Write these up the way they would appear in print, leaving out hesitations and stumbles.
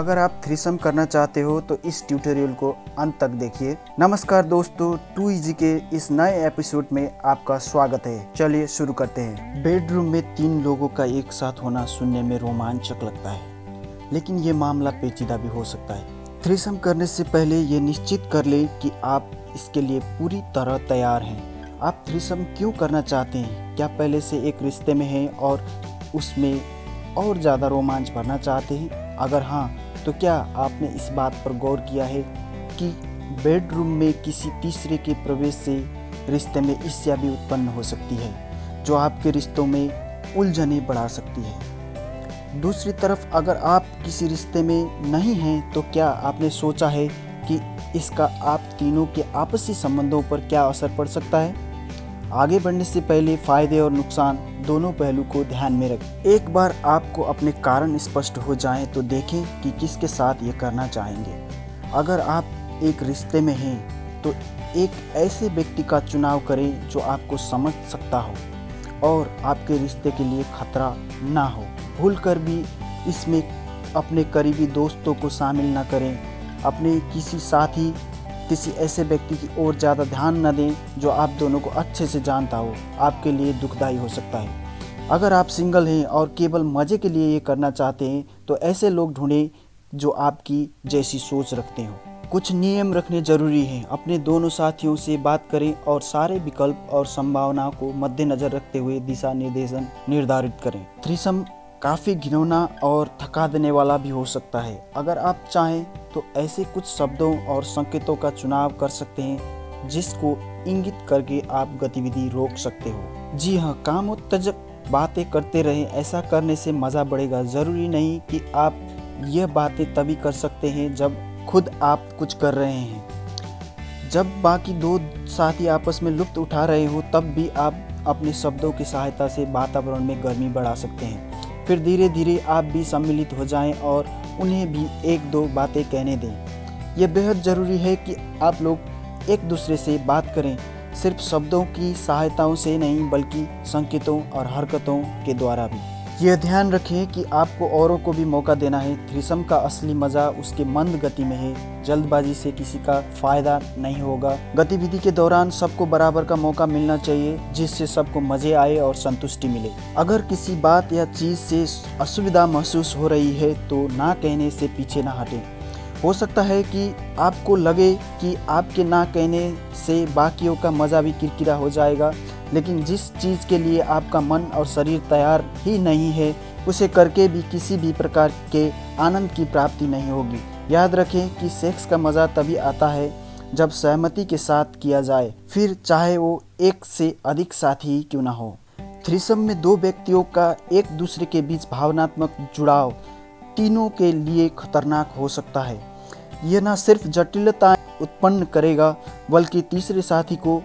अगर आप थ्रीसम करना चाहते हो तो इस ट्यूटोरियल को अंत तक देखिए। नमस्कार दोस्तों, टू इजी के इस नए एपिसोड में आपका स्वागत है। चलिए शुरू करते हैं। बेडरूम में 3 लोगों का एक साथ होना सुनने में रोमांचक लगता है, लेकिन ये मामला पेचीदा भी हो सकता है। थ्रीसम करने से पहले ये निश्चित कर ले कि आप इसके लिए पूरी तरह तैयार हैं। आप थ्रीसम क्यों करना चाहते हैं? क्या पहले से एक रिश्ते में हैं और उसमें और ज़्यादा रोमांच भरना चाहते हैं? अगर हाँ, तो क्या आपने इस बात पर गौर किया है कि बेडरूम में किसी तीसरे के प्रवेश से रिश्ते में ईर्ष्या भी उत्पन्न हो सकती है, जो आपके रिश्तों में उलझनें बढ़ा सकती है। दूसरी तरफ अगर आप किसी रिश्ते में नहीं हैं, तो क्या आपने सोचा है कि इसका आप तीनों के आपसी संबंधों पर क्या असर पड़ सकता है? आगे बढ़ने से पहले फ़ायदे और नुकसान दोनों पहलू को ध्यान में रखें। एक बार आपको अपने कारण स्पष्ट हो जाएं तो देखें कि किसके साथ ये करना चाहेंगे। अगर आप एक रिश्ते में हैं तो एक ऐसे व्यक्ति का चुनाव करें जो आपको समझ सकता हो और आपके रिश्ते के लिए खतरा ना हो। भूलकर भी इसमें अपने करीबी दोस्तों को शामिल ना करें। अपने किसी साथी, किसी ऐसे व्यक्ति की ओर ज़्यादा ध्यान न दें जो आप दोनों को अच्छे से जानता हो। आपके लिए दुखदायी हो सकता है। अगर आप सिंगल हैं और केवल मज़े के लिए ये करना चाहते हैं तो ऐसे लोग ढूंढें जो आपकी जैसी सोच रखते हो। कुछ नियम रखने ज़रूरी हैं। अपने दोनों साथियों से बात करें और सारे विकल्प और संभावनाओं को मद्देनज़र रखते हुए दिशा निर्देशन निर्धारित करें। थ्रीसम काफ़ी घिनौना और थका देने वाला भी हो सकता है। अगर आप चाहें तो ऐसे कुछ शब्दों और संकेतों का चुनाव कर सकते हैं जिसको इंगित करके आप गतिविधि रोक सकते हो। जी हाँ, कामोत्तेजक बातें करते रहें। ऐसा करने से मज़ा बढ़ेगा। ज़रूरी नहीं कि आप यह बातें तभी कर सकते हैं जब खुद आप कुछ कर रहे हैं। जब बाकी 2 साथी आपस में लुत्फ़ उठा रहे हो तब भी आप अपने शब्दों की सहायता से वातावरण में गर्मी बढ़ा सकते हैं। फिर धीरे धीरे आप भी सम्मिलित हो जाएं और उन्हें भी 1-2 बातें कहने दें। यह बेहद ज़रूरी है कि आप लोग एक दूसरे से बात करें, सिर्फ शब्दों की सहायताओं से नहीं बल्कि संकेतों और हरकतों के द्वारा भी। यह ध्यान रखें कि आपको औरों को भी मौका देना है। थ्रीसम का असली मज़ा उसके मंद गति में है। जल्दबाजी से किसी का फ़ायदा नहीं होगा। गतिविधि के दौरान सबको बराबर का मौका मिलना चाहिए जिससे सबको मज़े आए और संतुष्टि मिले। अगर किसी बात या चीज़ से असुविधा महसूस हो रही है तो ना कहने से पीछे ना हटें। हो सकता है कि आपको लगे कि आपके ना कहने से बाकियों का मज़ा भी किरकिरा हो जाएगा, लेकिन जिस चीज़ के लिए आपका मन और शरीर तैयार ही नहीं है उसे करके भी किसी भी प्रकार के आनंद की प्राप्ति नहीं होगी। याद रखें कि सेक्स का मज़ा तभी आता है जब सहमति के साथ किया जाए, फिर चाहे वो एक से अधिक साथी ही क्यों ना हो। थ्रीसम में 2 व्यक्तियों का एक दूसरे के बीच भावनात्मक जुड़ाव तीनों के लिए खतरनाक हो सकता है। यह न सिर्फ जटिलताएं उत्पन्न करेगा बल्कि तीसरे साथी को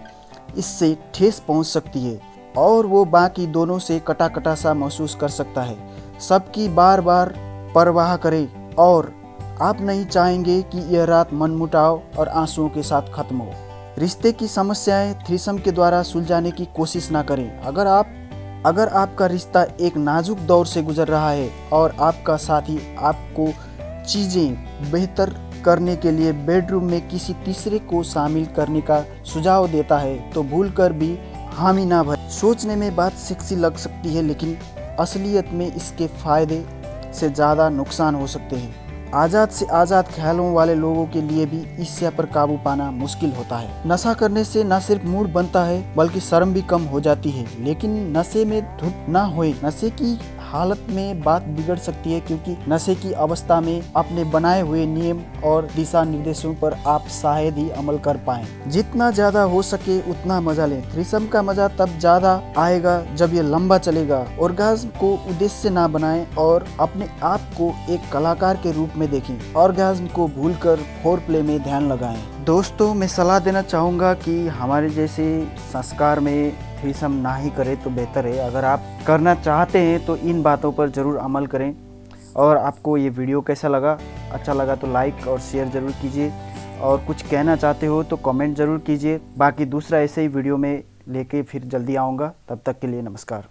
इससे ठेस पहुंच सकती है और वो बाकी दोनों से कटा सा महसूस कर सकता है। सबकी बार बार परवाह करें और आप नहीं चाहेंगे कि यह रात मनमुटाव और आंसुओं के साथ खत्म हो। रिश्ते की समस्याएं थ्रीसम के द्वारा सुलझाने की कोशिश ना करें। अगर आपका रिश्ता एक नाजुक दौर से गुजर रहा है और आपका साथी आपको चीज़ें बेहतर करने के लिए बेडरूम में किसी तीसरे को शामिल करने का सुझाव देता है तो भूलकर भी हामी ना भरें। सोचने में बात सेक्सी लग सकती है, लेकिन असलियत में इसके फ़ायदे से ज़्यादा नुकसान हो सकते हैं। आज़ाद से आज़ाद ख्यालों वाले लोगों के लिए भी ईर्ष्या पर काबू पाना मुश्किल होता है। नशा करने से न सिर्फ मूड बनता है बल्कि शर्म भी कम हो जाती है, लेकिन नशे में धुत ना होए। नशे की हालत में बात बिगड़ सकती है क्योंकि नशे की अवस्था में अपने बनाए हुए नियम और दिशा निर्देशों पर आप शायद ही अमल कर पाएं। जितना ज़्यादा हो सके उतना मजा लें। थ्रीसम का मजा तब ज़्यादा आएगा जब ये लंबा चलेगा। ऑर्गाज्म को उद्देश्य ना बनाएं और अपने आप को एक कलाकार के रूप में देखें। ऑर्गाज्म को भूलकर फोरप्ले में ध्यान लगाएं। दोस्तों, मैं सलाह देना चाहूँगा कि हमारे जैसे संस्कार में थ्रीसम ना ही करें तो बेहतर है। अगर आप करना चाहते हैं तो इन बातों पर ज़रूर अमल करें। और आपको ये वीडियो कैसा लगा? अच्छा लगा तो लाइक और शेयर ज़रूर कीजिए, और कुछ कहना चाहते हो तो कमेंट ज़रूर कीजिए। बाकी दूसरा ऐसे ही वीडियो में लेके फिर जल्दी आऊँगा। तब तक के लिए नमस्कार।